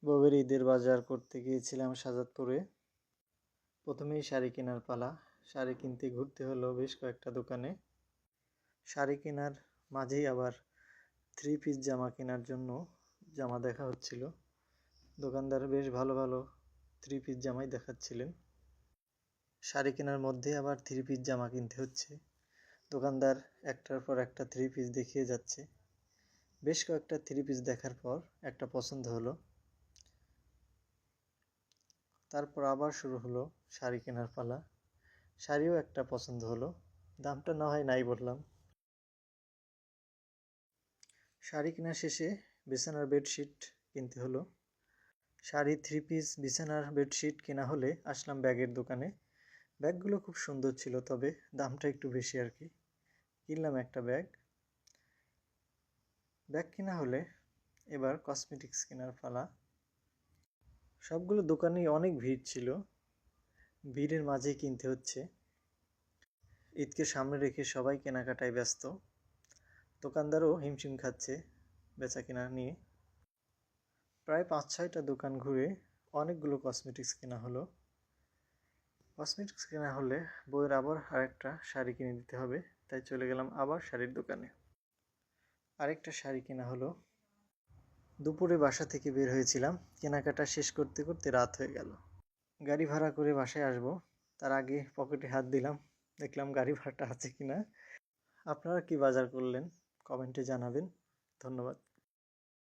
বউয়ের ঈদের বাজার করতে গিয়েছিলাম সাজাদপুরে। প্রথমেই শাড়ি কেনার পালা। শাড়ি কিনতে ঘুরতে হলো বেশ কয়েকটা দোকানে। শাড়ি কেনার মাঝেই আবার 3 পিস জামা কেনার জন্য জামা দেখা হচ্ছিল। দোকানদার বেশ ভালো ভালো 3 পিস জামাই দেখাচ্ছিলেন। শাড়ি কেনার মধ্যে আবার 3 পিস জামা কিনতে হচ্ছে। দোকানদার একটার পর একটা 3 পিস দেখিয়ে যাচ্ছে। বেশ কয়েকটা 3 পিস দেখার পর একটা পছন্দ হলো। তারপর আবার শুরু হলো শাড়ি কেনার পালা। শাড়িও একটা পছন্দ হলো, দামটা না হয় নাই বললাম। শাড়ি কেনা শেষে বিছানার বেডশিট কিনতে হলো। শাড়ি 3 পিস বিছানার বেডশিট কেনা হলে আসলাম ব্যাগের দোকানে। ব্যাগগুলো খুব সুন্দর ছিল, তবে দামটা একটু বেশি আর কি। কিনলাম একটা ব্যাগ। ব্যাগ কেনা হলে এবার কসমেটিক্স কেনার পালা। সবগুলো দোকানেই অনেক ভিড় ছিল, ভিড়ের মাঝেই কিনতে হচ্ছে। ঈদকে সামনে রেখে সবাই কেনাকাটায় ব্যস্ত। দোকানদারও হিমশিম খাচ্ছে বেচা কেনা নিয়ে। প্রায় 5-6টা দোকান ঘুরে অনেকগুলো কসমেটিক্স কেনা হলো। কসমেটিক্স কেনা হলে বউয়ের আবার আরেকটা শাড়ি কিনে দিতে হবে, তাই চলে গেলাম আবার শাড়ির দোকানে। আরেকটা শাড়ি কেনা হলো। দুপুরে বাসা থেকে বের হয়েছিলাম, কেনাকাটা শেষ করতে করতে রাত হয়ে গেল। গাড়ি ভাড়া করে বাসায় আসবো, তার আগে পকেটে হাত দিলাম, দেখলাম গাড়ি ভাড়াটা আছে কিনা। আপনারা কি বাজার করলেন কমেন্টে জানাবেন। ধন্যবাদ।